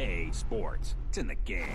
EA Sports. It's in the game.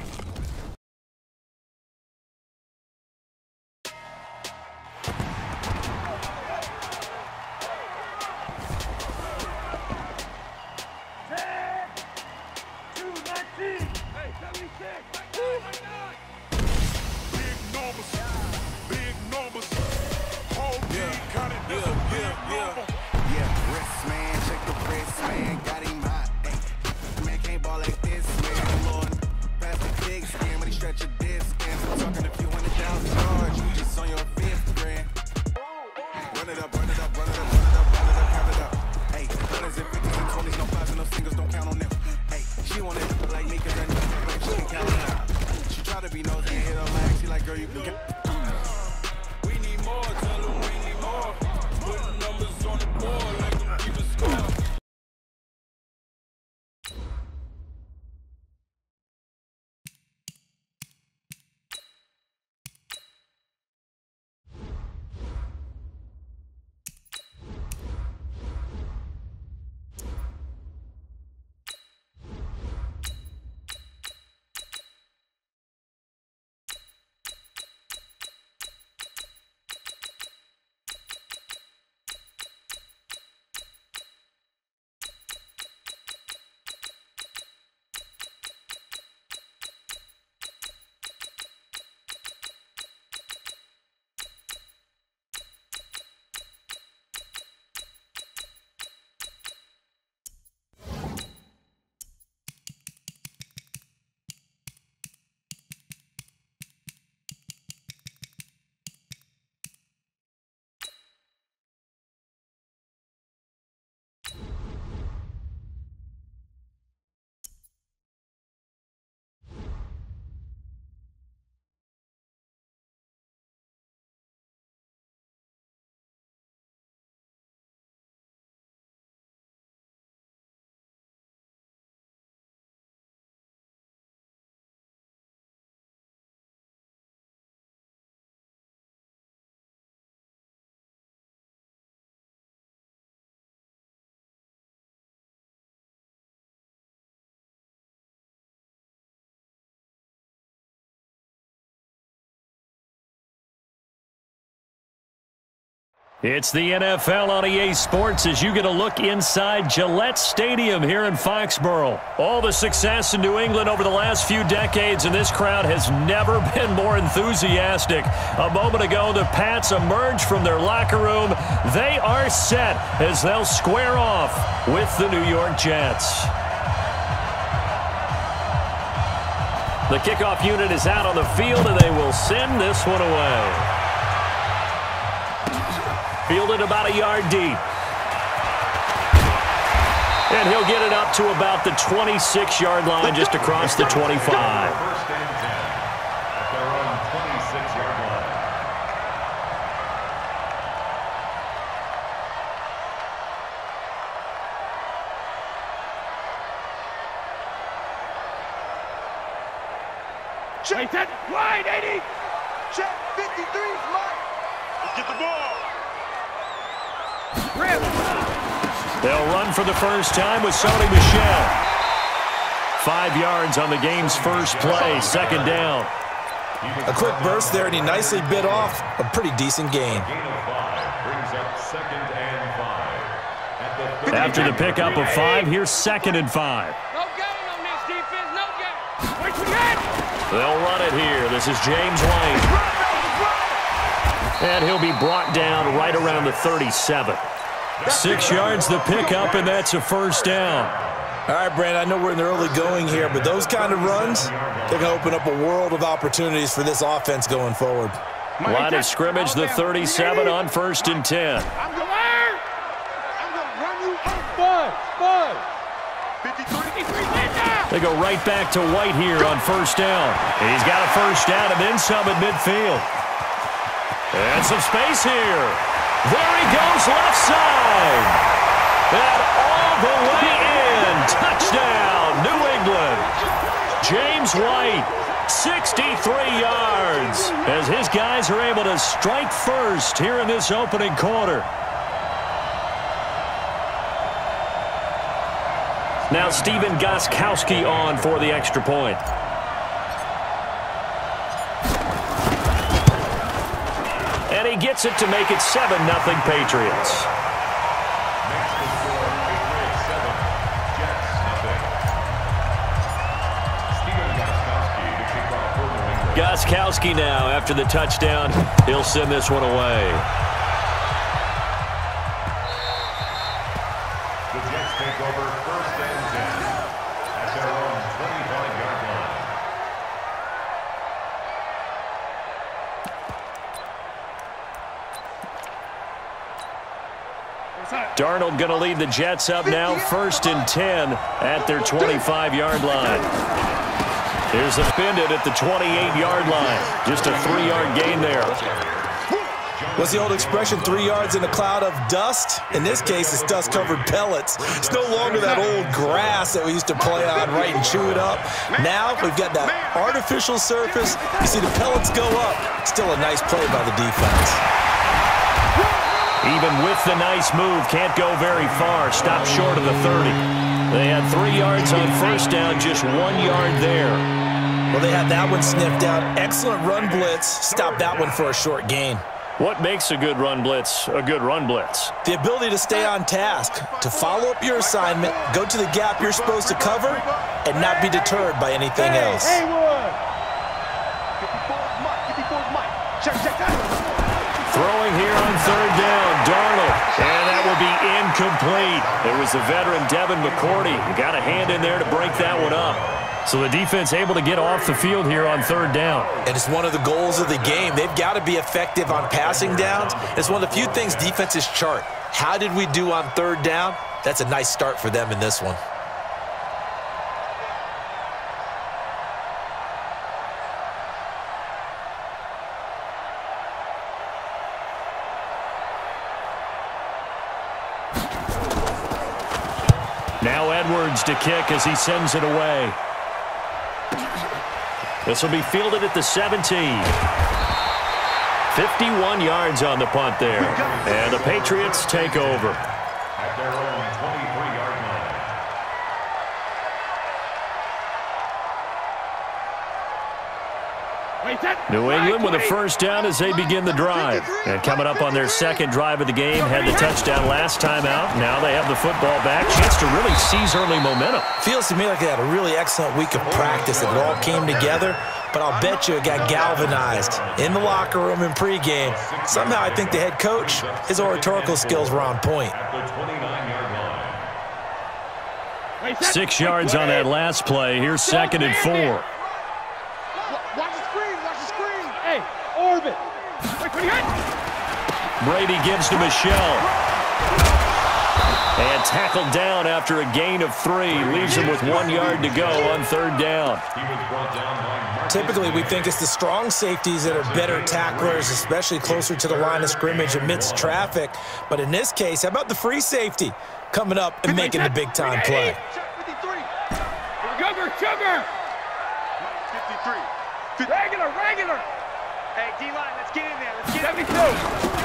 It's the NFL on EA Sports as you get a look inside Gillette Stadium here in Foxborough. All the success in New England over the last few decades, and this crowd has never been more enthusiastic. A moment ago, the Pats emerged from their locker room. They are set as they'll square off with the New York Jets. The kickoff unit is out on the field, and they will send this one away. Fielded about a yard deep. And he'll get it up to about the 26-yard line, just across the 25. First and 10 at their own 26-yard line. Check that wide 80. Check 53's Mike. Let's get the ball. They'll run for the first time with Sony Michel. 5 yards on the game's first play, second down. A quick burst there, and he nicely bit off a pretty decent gain. After the pickup of 5, here's 2nd and 5. No gain on this defense, no gain. Where's we at? They'll run it here. This is James White. And he'll be brought down right around the 37. 6 yards the pickup, and that's a first down. All right, Brandon, I know we're in the early going here, but those kind of runs, they're going to open up a world of opportunities for this offense going forward. Line of scrimmage, the 37 on 1st and 10. I'm going to run you Bud. 53. They go right back to White here on 1st down. And he's got a first down and then some at midfield. And some space here. There he goes left side. And all the way in. Touchdown, New England. James White, 63 yards, as his guys are able to strike first here in this opening quarter. Now Steven Gostkowski on for the extra point. And he gets it to make it 7-0 Patriots. Gostkowski now, after the touchdown, he'll send this one away. The Jets take over 1st and 10 at their own 25-yard line. Darnold going to lead the Jets up now, 1st and 10 at their 25-yard line. Here's a Bendit at the 28-yard line. Just a 3-yard gain there. What's the old expression, 3 yards in a cloud of dust? In this case, it's dust-covered pellets. It's no longer that old grass that we used to play on, right, and chew it up. Now we've got that artificial surface. You see the pellets go up. Still a nice play by the defense. Even with the nice move, can't go very far. Stop short of the 30. They had 3 yards on 1st down, just 1 yard there. Well, they had that one sniffed out. Excellent run blitz. Stop that one for a short gain. What makes a good run blitz a good run blitz? The ability to stay on task, to follow up your assignment, go to the gap you're supposed to cover, and not be deterred by anything else. Throwing here on 3rd down, Darnold. And that will be incomplete. It was the veteran Devin McCourty who got a hand in there to break that one up. So the defense able to get off the field here on 3rd down. And it's one of the goals of the game. They've got to be effective on passing downs. It's one of the few things defenses chart. How did we do on 3rd down? That's a nice start for them in this one. Now Edwards to kick as he sends it away. This will be fielded at the 17. 51 yards on the punt there. And the Patriots take over. At their own 23-yard line. New England with a 1st down as they begin the drive. And coming up on their 2nd drive of the game, had the touchdown last time out. Now they have the football back. Chance to really seize early momentum. Feels to me like they had a really excellent week of practice. It all came together, but I'll bet you it got galvanized in the locker room in pregame. Somehow I think the head coach, his oratorical skills were on point. At the 29-yard line. 6 yards on that last play. Here's 2nd and 4. Brady gives to Michelle. And tackled down after a gain of 3. Leaves him with 1 yard to go on 3rd down. Typically, we think it's the strong safeties that are better tacklers, especially closer to the line of scrimmage amidst traffic. But in this case, how about the free safety coming up and making the big-time play? Sugar! 53. Regular! Hey, D-line, let's get in there. Let's get 72.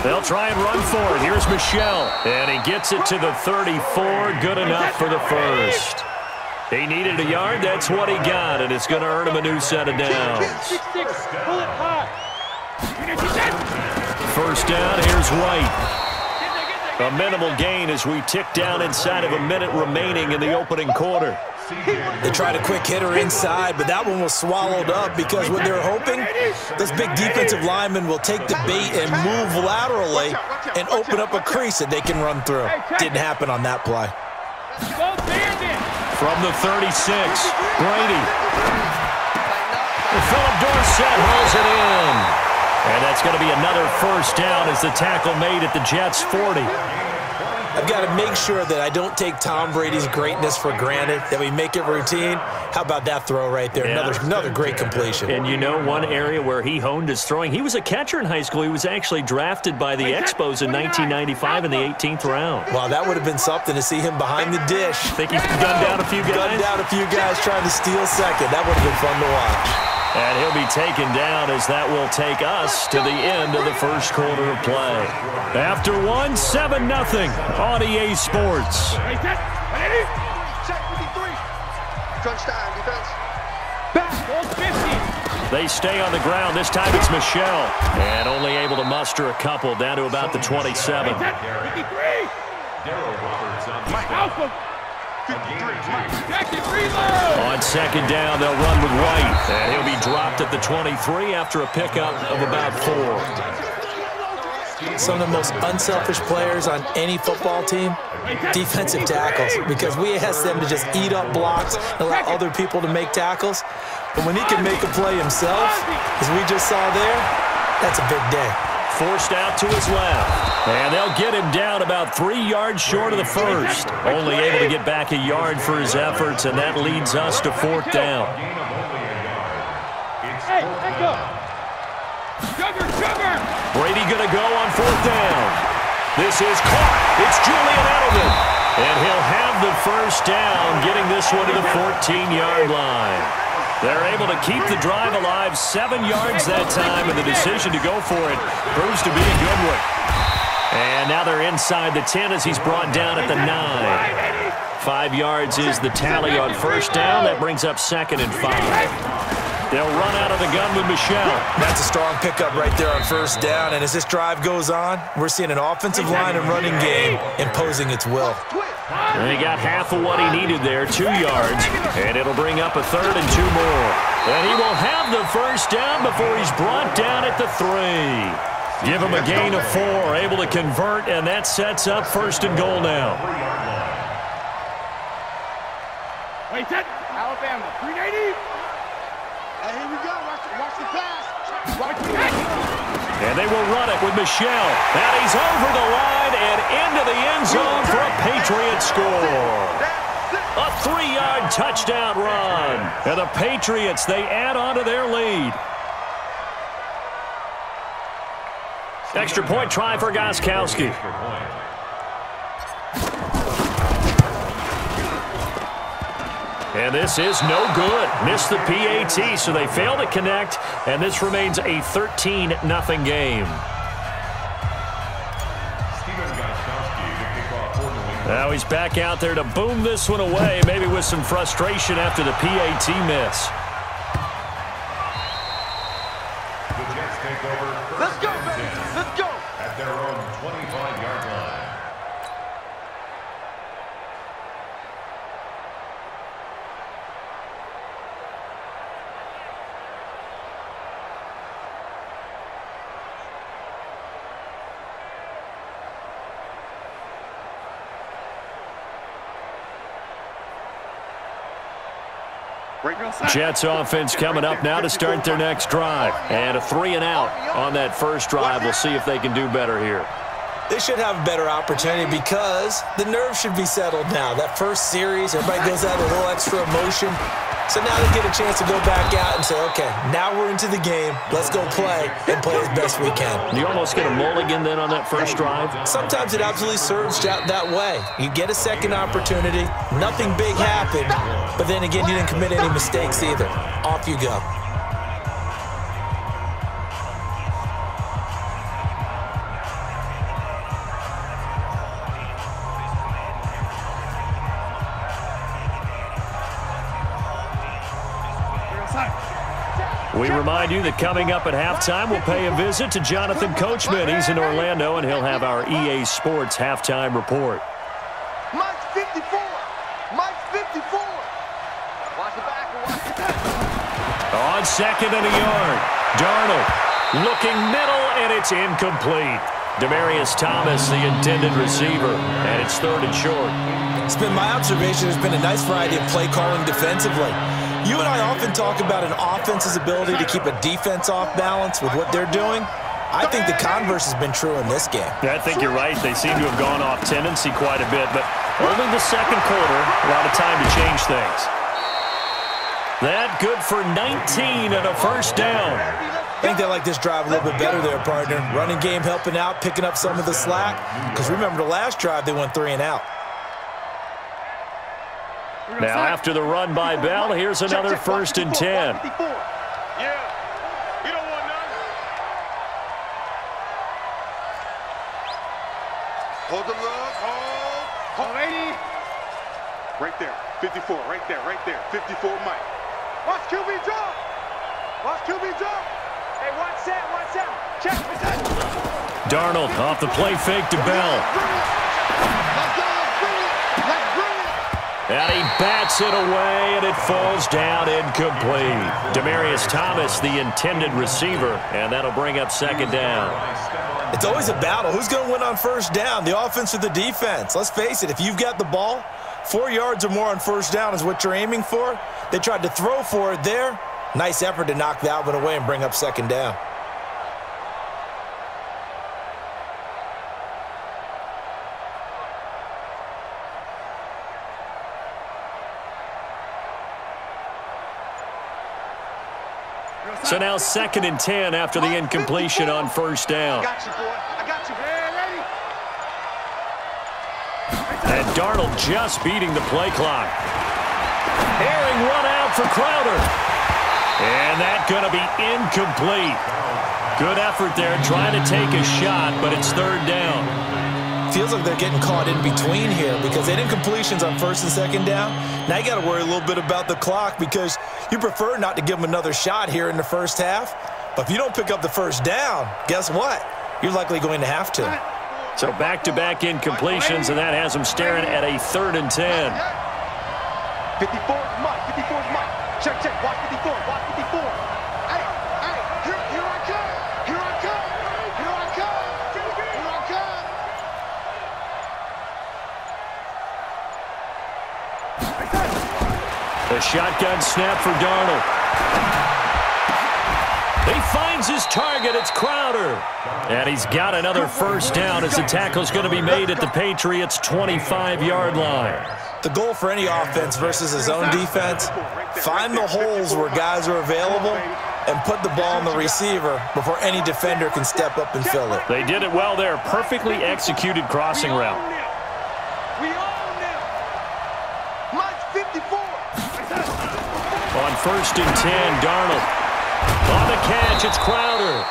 They'll try and run for it. Here's Michelle. And he gets it to the 34. Good enough for the 1st. He needed a yard. That's what he got. And it's going to earn him a new set of downs. 6-6. Pull it hot. 1st down. Here's White. A minimal gain as we tick down inside of a minute remaining in the opening quarter. They tried a quick hitter inside, but that one was swallowed up because what they're hoping, this big defensive lineman will take the bait and move laterally and open up a crease that they can run through. Didn't happen on that play. From the 36, Brady. Philip Dorsett hauls it in. And that's going to be another 1st down as the tackle made at the Jets' 40. I've got to make sure that I don't take Tom Brady's greatness for granted, that we make it routine. How about that throw right there? Yeah. Another great completion. And you know one area where he honed his throwing, he was a catcher in high school. He was actually drafted by the Expos in 1995 in the 18th round. Wow, that would have been something to see him behind the dish. Think he's gunned down a few guys? Gunned down a few guys trying to steal second. That would have been fun to watch. And he'll be taken down as that will take us to the end of the 1st quarter of play. After one, 7-0 on EA Sports. Crunch time, defense. Back, goal 50. They stay on the ground. This time it's Michelle. And only able to muster a couple down to about the 27. 53. Alpha. 53. On second down, they'll run with White. And he'll be dropped at the 23 after a pickup of about 4. Some of the most unselfish players on any football team, defensive tackles, because we ask them to just eat up blocks and allow other people to make tackles. But when he can make a play himself, as we just saw there, that's a big day. Forced out to his left. And they'll get him down about 3 yards short of the first. Only able to get back a yard for his efforts, and that leads us to 4th down. Hey, echo. Sugar. Brady going to go on 4th down. This is caught. It's Julian Edelman. And he'll have the first down, getting this one to the 14-yard line. They're able to keep the drive alive 7 yards that time, and the decision to go for it proves to be a good one. And now they're inside the 10 as he's brought down at the 9. 5 yards is the tally on first down. That brings up 2nd and 5. They'll run out of the gun with Michelle. That's a strong pickup right there on first down. And as this drive goes on, we're seeing an offensive line and running game imposing its will. And he got half of what he needed there, 2 yards. And it'll bring up a 3rd and 2 more. And he will have the first down before he's brought down at the 3. Give him a gain of 4, able to convert, and that sets up 1st and goal now. Wait, that. Alabama, 380. Hey, here we go. Watch the pass. And they will run it with Michelle. And he's over the line and into the end zone for a Patriot score. A 3-yard touchdown run. And the Patriots, they add on to their lead. Extra point try for Gostkowski. And this is no good. Missed the PAT, so they fail to connect, and this remains a 13-0 game. Now he's back out there to boom this one away, maybe with some frustration after the PAT miss. The Jets take over. Let's go, baby. Let's go. At their own 25-yard line. Jets offense coming up now to start their next drive. And a 3 and out on that first drive. We'll see if they can do better here. They should have a better opportunity because the nerves should be settled now. That first series, everybody goes out with a little extra emotion. So now they get a chance to go back out and say, okay, now we're into the game. Let's go play and play as best we can. You almost get a mulligan then on that first drive? Sometimes it absolutely serves that way. You get a second opportunity. Nothing big happened. But then again, you didn't commit any mistakes either. Off you go. We remind you that coming up at halftime, we'll pay a visit to Jonathan Coachman. He's in Orlando, and he'll have our EA Sports halftime report. Mike's 54. Mike's 54. Watch the back. Watch the back. On 2nd and a yard, Darnold looking middle, and it's incomplete. Demaryius Thomas, the intended receiver, and it's 3rd and short. It's been my observation there's been a nice variety of play calling defensively. You and I often talk about an offense's ability to keep a defense off balance with what they're doing. I think the converse has been true in this game. I think you're right. They seem to have gone off tendency quite a bit, but only the second quarter, a lot of time to change things. That good for 19 and a first down. I think they like this drive a little bit better there, partner. Running game helping out, picking up some of the slack. Because remember the last drive, they went 3 and out. Now after the run by Bell, here's another 1st and 10. Yeah, we don't want none. Hold the look, hold. 80. Right there. 54, right there, 54 Mike. Watch QB drop. Watch QB drop. Hey, watch that. Check. Darnold off the play fake to Bell. And he bats it away, and it falls down incomplete. Demaryius Thomas, the intended receiver, and that'll bring up second down. It's always a battle. Who's going to win on first down, the offense or the defense? Let's face it, if you've got the ball, 4 yards or more on first down is what you're aiming for. They tried to throw for it there. Nice effort to knock that one away and bring up second down. So now 2nd and 10 after the incompletion on first down. I got you, boy. I got you. And Darnold just beating the play clock. Airing one out for Crowder. And that's going to be incomplete. Good effort there trying to take a shot, but it's 3rd down. Feels like they're getting caught in between here because they did incompletions on 1st and 2nd down. Now you got to worry a little bit about the clock because you prefer not to give them another shot here in the first half. But if you don't pick up the first down, guess what? You're likely going to have to. So back-to-back incompletions, and that has them staring at a 3rd and 10. 54 Mike. Check. Watch 54. Hey, here I come. The shotgun snap for Darnold. He finds his target. It's Crowder. And he's got another first down as the tackle's going to be made at the Patriots' 25-yard line. The goal for any offense versus his own defense, find the holes where guys are available and put the ball on the receiver before any defender can step up and fill it. They did it well there. Perfectly executed crossing route. We own them. Mike's 54. On 1st and 10, Darnold. On the catch, it's Crowder.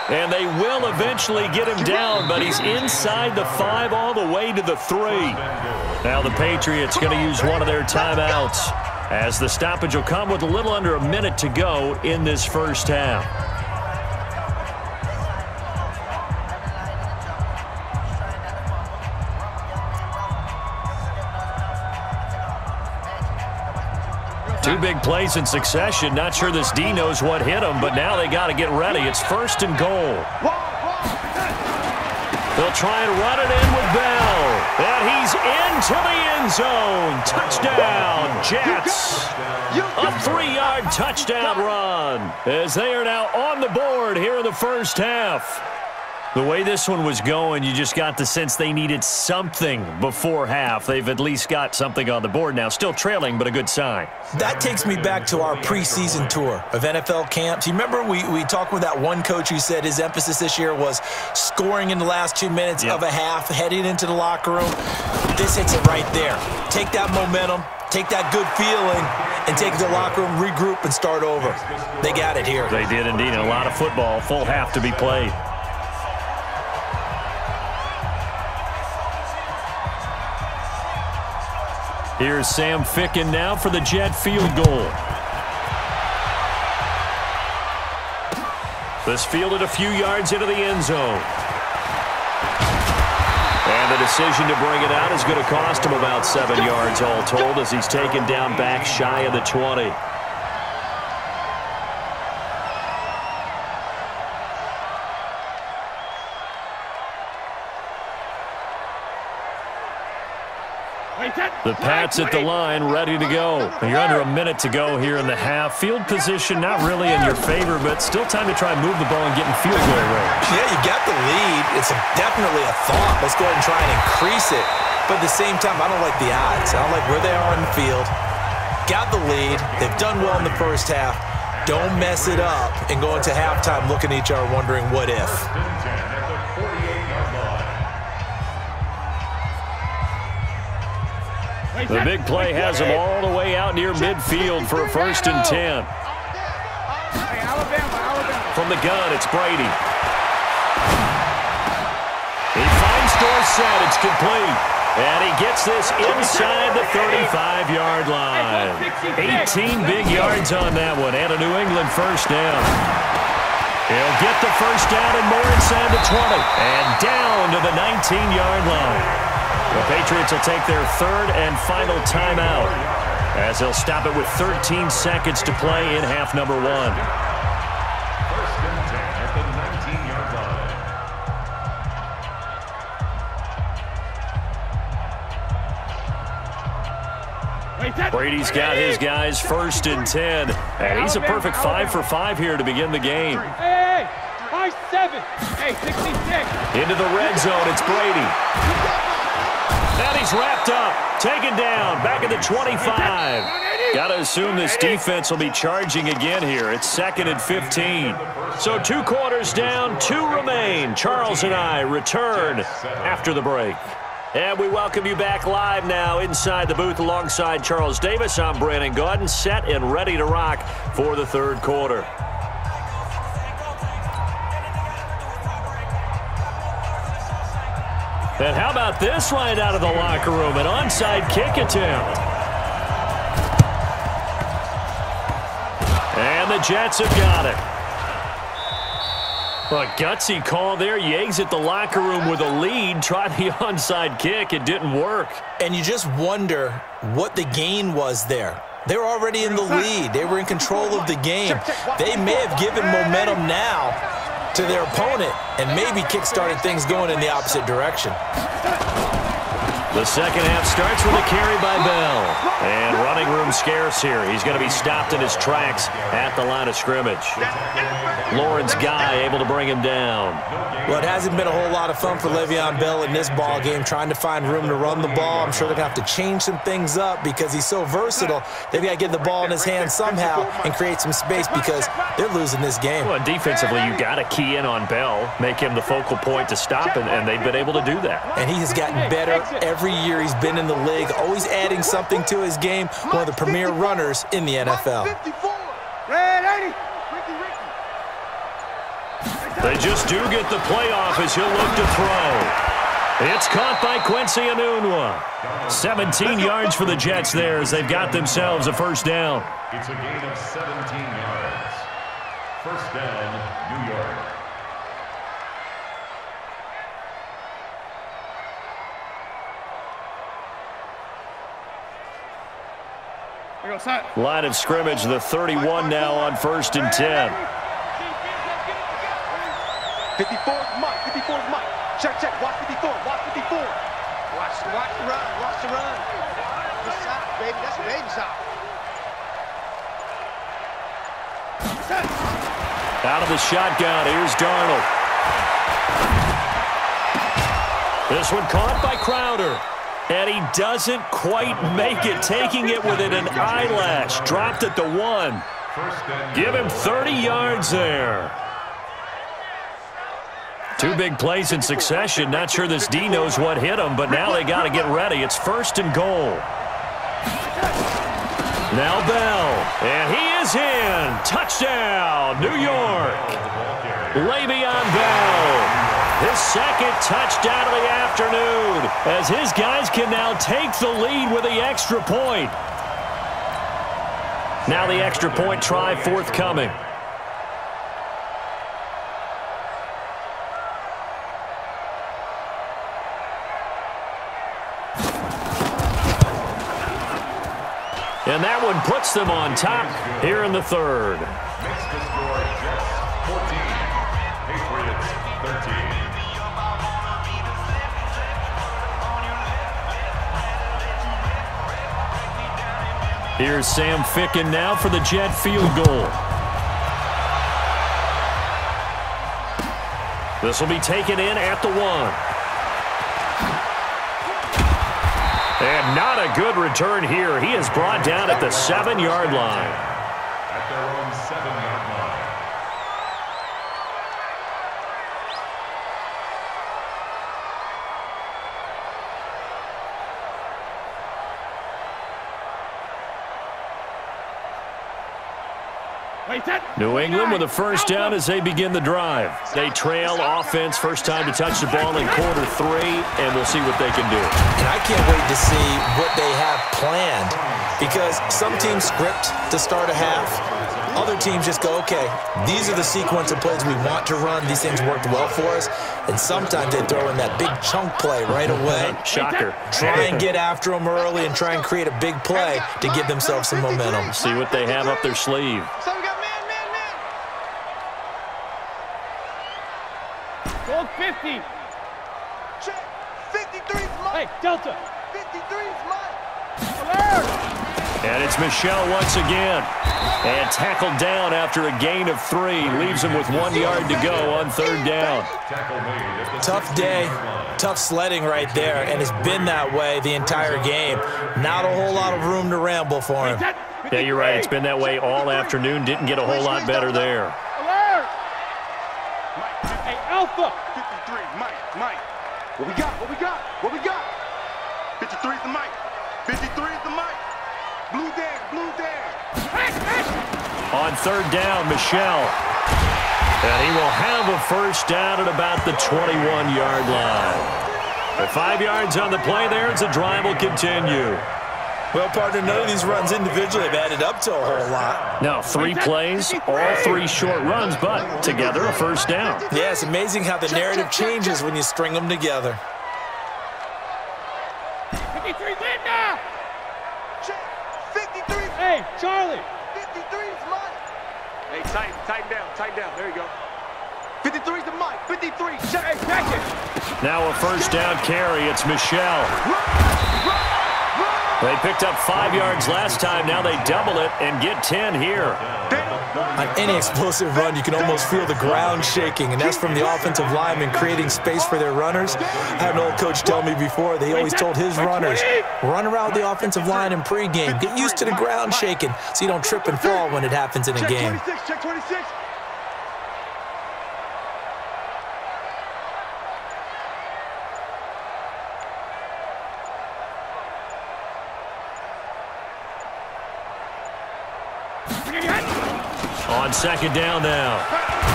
And they will eventually get him down, but he's inside the 5 all the way to the 3. Now the Patriots going to use one of their timeouts as the stoppage will come with a little under a minute to go in this first half. Two big plays in succession. Not sure this D knows what hit him, but now they got to get ready. It's 1st and goal. They'll try and run it in with Bell. And he's into the end zone. Touchdown, Jets. A 3-yard touchdown run as they are now on the board here in the first half. The way this one was going, you just got the sense they needed something before half. They've at least got something on the board now. Still trailing, but a good sign. That takes me back to our preseason tour of NFL camps. You remember we talked with that one coach who said his emphasis this year was scoring in the last 2 minutes of a half, heading into the locker room. This hits it right there. Take that momentum, take that good feeling, and take it to the locker room, regroup, and start over. They got it here. They did indeed. A lot of football, full half to be played. Here's Sam Ficken now for the Jet field goal. This fielded a few yards into the end zone. And the decision to bring it out is going to cost him about 7 yards all told as he's taken down back shy of the 20. The Pats at the line, ready to go. You're under a minute to go here in the half. Field position not really in your favor, but still time to try and move the ball and get in field goal range. Yeah, you got the lead. It's definitely a thought. Let's go ahead and try and increase it. But at the same time, I don't like the odds. I don't like where they are in the field. Got the lead. They've done well in the first half. Don't mess it up and go into halftime looking at each other wondering what if. The big play has him all the way out near midfield for a 1st and 10. From the gun, it's Brady. He finds Dorsett. It's complete. And he gets this inside the 35-yard line. 18 big yards on that one, and a New England first down. He'll get the first down and more inside the 20. And down to the 19-yard line. The Patriots will take their third and final timeout, as they'll stop it with 13 seconds to play in half number one. First and 10 at the 19-yard line. Brady's got his guys first and 10, and he's a perfect 5 for 5 here to begin the game. Hey, 5-7. Hey, 66. Into the red zone, it's Brady. And he's wrapped up, taken down, back at the 25. Got to assume this defense will be charging again here. It's 2nd and 15. So 2 quarters down, 2 remain. Charles and I return after the break. And we welcome you back live now inside the booth alongside Charles Davis. I'm Brandon Gaudin, set and ready to rock for the third quarter. And how about this right out of the locker room? An onside kick attempt. And the Jets have got it. A gutsy call there. You exit the locker room with a lead. Try the onside kick. It didn't work. And you just wonder what the gain was there. They were already in the lead. They were in control of the game. They may have given momentum now to their opponent and maybe kick-started things going in the opposite direction. The second half starts with a carry by Bell. And running room scarce here. He's going to be stopped in his tracks at the line of scrimmage. Lawrence Guy able to bring him down. Well, it hasn't been a whole lot of fun for Le'Veon Bell in this ball game, trying to find room to run the ball. I'm sure they're going to have to change some things up because he's so versatile. They've got to get the ball in his hands somehow and create some space because they're losing this game. Well, defensively, you got to key in on Bell, make him the focal point to stop, and they've been able to do that. And he has gotten better every year he's been in the league, always adding something to his game, one of the premier runners in the NFL. They just do get the playoff as he'll look to throw. It's caught by Quincy Enunwa. 17 yards for the Jets there as they've got themselves a first down. It's a gain of 17 yards. First down, New York. Line of scrimmage, the 31 now on 1st and 10. 54's Mike. 54's Mike. Check, check. Watch 54. Watch 54. Watch the run. Watch the run. Good shot, baby. That's a baby shot. Out of the shotgun, here's Darnold. This one caught by Crowder. And he doesn't quite make it, taking it within an eyelash. Dropped at the 1. Give him 30 yards there. 2 big plays in succession. Not sure this D knows what hit him, but now they got to get ready. It's 1st and goal. Now Bell, and he is in. Touchdown, New York. Le'Veon Bell. His second touchdown of the afternoon as his guys can now take the lead with the extra point. Now the extra point try forthcoming. And that one puts them on top here in the third. Makes the score Jets 14, Patriots 13. Here's Sam Ficken now for the Jet field goal. This will be taken in at the 1. And not a good return here. He is brought down at the 7-yard line. At their own 7-yard line. New England with a first down as they begin the drive. They trail offense, first time to touch the ball in quarter 3, and we'll see what they can do. And I can't wait to see what they have planned, because some teams script to start a half. Other teams just go, okay, these are the sequence of plays we want to run. These things worked well for us. And sometimes they throw in that big chunk play right away. Shocker. Try and get after them early and try and create a big play to give themselves some momentum. See what they have up their sleeve. So we got man. Gold 50. Check. 53's Hey, Mike. Delta. 53's Mike. Alert. And it's Michelle once again. And tackled down after a gain of 3. Leaves him with 1 yard to go on third down. Tough day, tough sledding right there, and it's been that way the entire game. Not a whole lot of room to ramble for him. Yeah, you're right. It's been that way all afternoon. Didn't get a whole lot better there. Alert. Hey, Alpha. 53, Mike. What we got? 53's the Mike. 53's the Mike. Blue Dan. On third down, Michelle. And he will have a first down at about the 21-yard line. With 5 yards on the play there, as the drive will continue. Well, partner, none of these runs individually have added up to a whole lot. Now, 3 plays, all 3 short runs, but together a first down. Yeah, it's amazing how the narrative changes when you string them together. 53 Linda. Check. 53's Hey, Charlie. 53's Mike. Hey, tighten down. There you go. 53's the Mike. 53. Check. Hey, check it. Now a first down carry. It's Michelle. They picked up 5 yards last time. Now they double it and get 10 here. On any explosive run, you can almost feel the ground shaking, and that's from the offensive linemen creating space for their runners. I had an old coach tell me before, they always told his runners, run around the offensive line in pregame. Get used to the ground shaking so you don't trip and fall when it happens in a game. Check 26. On second down now.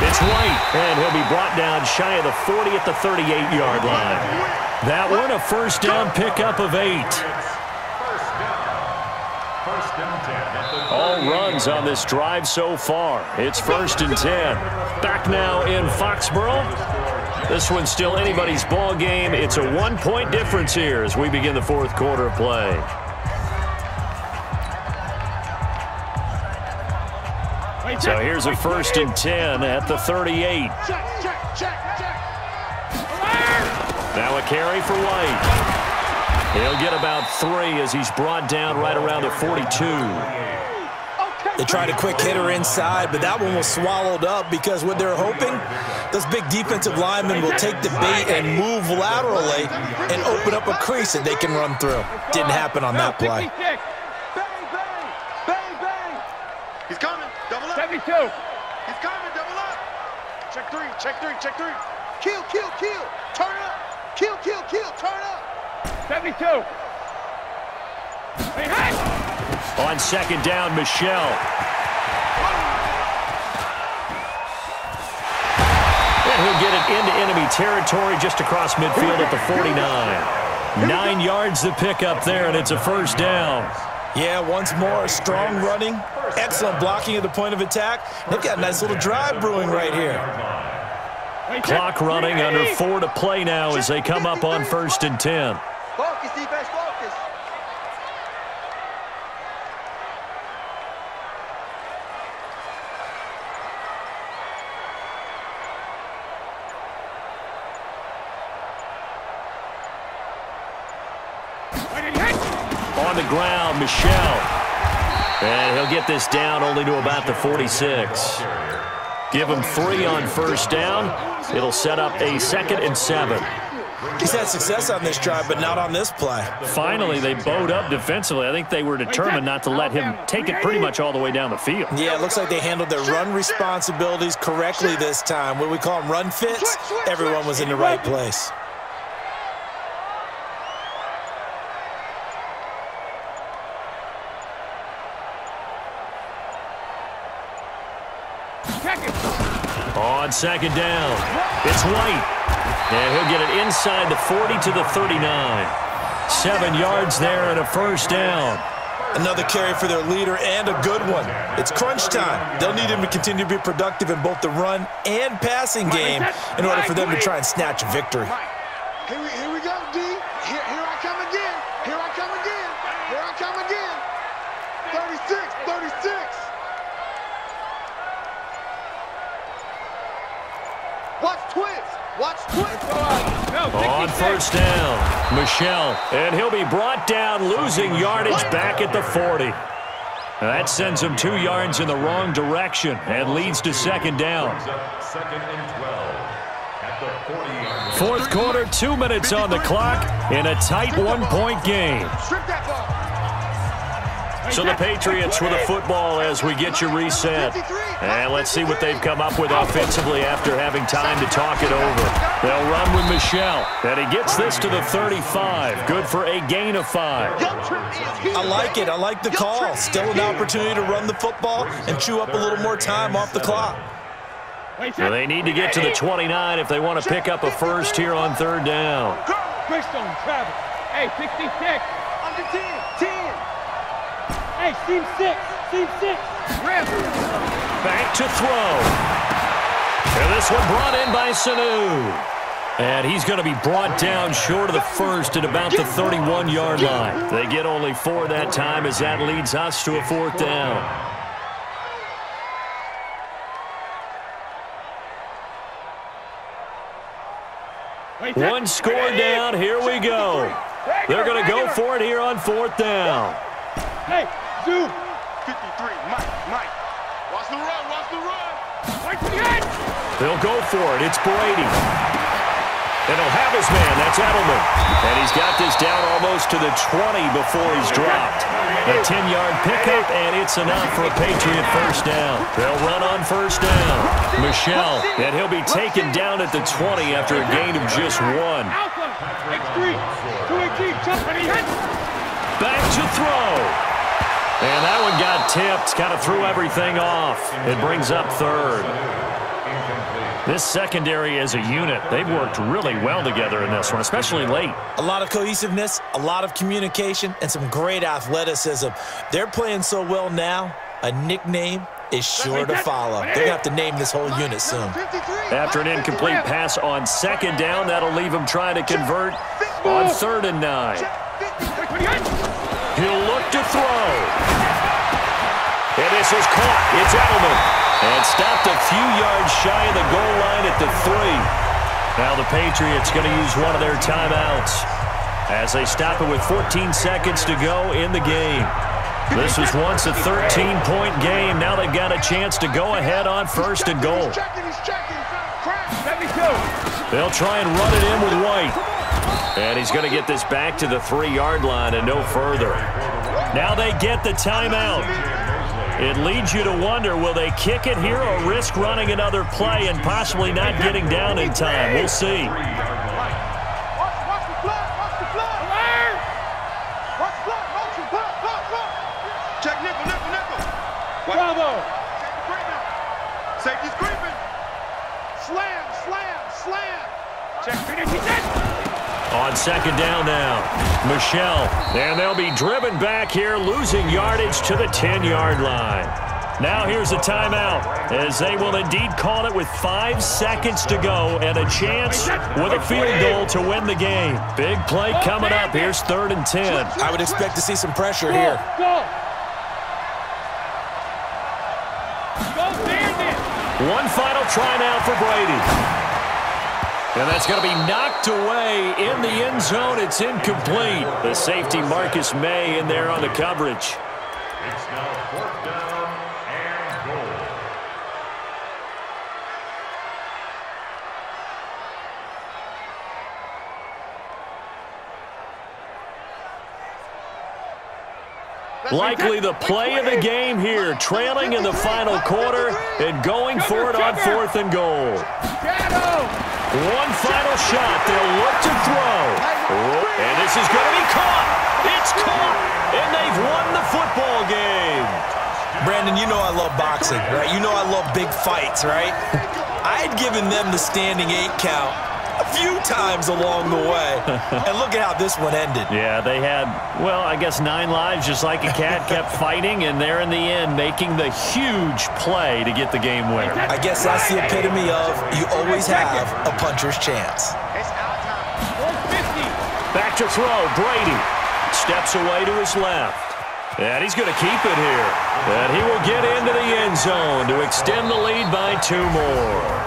It's White, and he'll be brought down shy of the 40 at the 38-yard line. That one, a first down pickup of 8. All runs on this drive so far. It's 1st and 10. Back now in Foxborough. This one's still anybody's ball game. It's a 1-point difference here as we begin the 4th quarter of play. So here's a 1st and 10 at the 38. Check. Now a carry for White. He'll get about 3 as he's brought down right around the 42. They tried a quick hitter inside, but that one was swallowed up because what they're hoping, those big defensive linemen will take the bait and move laterally and open up a crease that they can run through. Didn't happen on that play. Bang. He's coming. Double up. 72. He's coming. Double up. Check 3. Kill. Turn up. Kill. Turn up. 72. Hey. On second down, Michelle. And he'll get it into enemy territory just across midfield at the 49. 9 yards to pick up there, and it's a first down. Yeah, once more, strong running, excellent blocking at the point of attack. They've got a nice little drive brewing right here. Clock running, under 4 to play now as they come up on 1st and 10. Focus, defense, focus. On the ground, Michelle. And he'll get this down only to about the 46. Give him 3 on first down. It'll set up a 2nd and 7. He's had success on this drive, but not on this play. Finally, they bowed up defensively. I think they were determined not to let him take it pretty much all the way down the field. Yeah, it looks like they handled their run responsibilities correctly this time. What we call them run fits, everyone was in the right place. On second down, it's White. And he'll get it inside the 40 to the 39. 7 yards there and a first down. Another carry for their leader and a good one. It's crunch time. They'll need him to continue to be productive in both the run and passing game in order for them to try and snatch a victory. Here we go, D. Here I come again. Here I come again. Here I come again. 36, 36. Watch twist. Watch twist. On first down, Michelle, and he'll be brought down, losing yardage back at the 40. That sends him 2 yards in the wrong direction and leads to second down. Second and 12 at the 40-yard line. Fourth quarter, 2 minutes on the clock in a tight 1-point game. Strip that ball. So the Patriots with a football as we get you reset. And let's see what they've come up with offensively after having time to talk it over. They'll run with Michelle. And he gets this to the 35. Good for a gain of 5. I like it. I like the call. Still an opportunity to run the football and chew up a little more time off the clock. Well, they need to get to the 29 if they want to pick up a first here on third down. Greystone, Travis. Hey, 66. Under 10, 10. Hey, seam 6. Seam 6. Back to throw. And this one brought in by Sanu. And he's going to be brought down short of the first at about the 31-yard line. They get only 4 that time as that leads us to a fourth down. One score down. Here we go. They're going to go for it here on fourth down. Hey, Zoom. 53, Mike. Watch the run, watch the run. Right to the end. They'll go for it. It's Brady. And he'll have his man. That's Edelman. And he's got this down almost to the 20 before he's dropped. A 10-yard pickup, and it's enough for a Patriot first down. They'll run on first down. Michelle, and he'll be taken down at the 20 after a gain of just 1. Alpha. X3. 218. Company. Back to throw. And that one got tipped, kind of threw everything off. It brings up third. This secondary as a unit, they've worked really well together in this one, especially late. A lot of cohesiveness, a lot of communication, and some great athleticism. They're playing so well now, a nickname is sure to follow. They're going to have to name this whole unit soon. After an incomplete pass on second down, that'll leave him trying to convert on 3rd and 9. He'll look to throw. And this is caught. It's Edelman. And stopped a few yards shy of the goal line at the 3. Now the Patriots going to use one of their timeouts as they stop it with 14 seconds to go in the game. This was once a 13-point game. Now they've got a chance to go ahead on 1st and goal. They'll try and run it in with White. And he's going to get this back to the 3-yard line and no further. Now they get the timeout. It leads you to wonder, will they kick it here or risk running another play and possibly not getting down in time? We'll see. Watch the block, watch the block. Watch the block, watch the block. Check nickel. Bravo. Safety's creeping. Slam. Check. On second down now, Michelle. And they'll be driven back here, losing yardage to the 10-yard line. Now here's a timeout, as they will indeed call it with 5 seconds to go and a chance with a field goal to win the game. Big play coming up. Here's 3rd and 10. I would expect to see some pressure here. Go. Bandit. One final try now for Brady. And that's going to be knocked away in the end zone. It's incomplete. The safety Marcus May in there on the coverage. It's now 4th down and goal. Likely the play of the game here, trailing in the final quarter and going for it on 4th and goal. One final shot. They'll look to throw. And this is going to be caught. It's caught. And they've won the football game. Brandon, you know I love boxing, right? You know I love big fights, right? I had given them the standing 8 count a few times along the way. And look at how this one ended. Yeah, they had, well, I guess 9 lives, just like a cat, kept fighting, and there in the end making the huge play to get the game winner. I guess that's the epitome of you always have a puncher's chance. Back to throw, Brady steps away to his left. And he's going to keep it here. And he will get into the end zone to extend the lead by 2 more.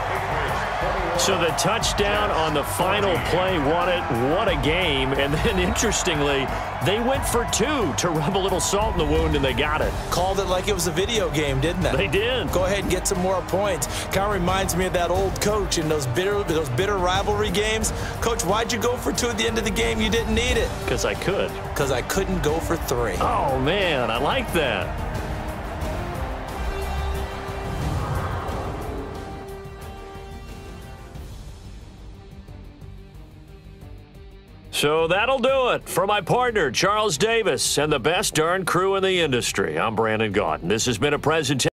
So the touchdown on the final play won it. What a game. And then, interestingly, they went for 2 to rub a little salt in the wound, and they got it. Called it like it was a video game, didn't they? They did. Go ahead and get some more points. Kind of reminds me of that old coach in those bitter rivalry games. Coach, why'd you go for 2 at the end of the game? You didn't need it. Because I could. Because I couldn't go for 3. Oh, man, I like that. So that'll do it. For my partner, Charles Davis, and the best darn crew in the industry, I'm Brandon Gaudin. This has been a presentation.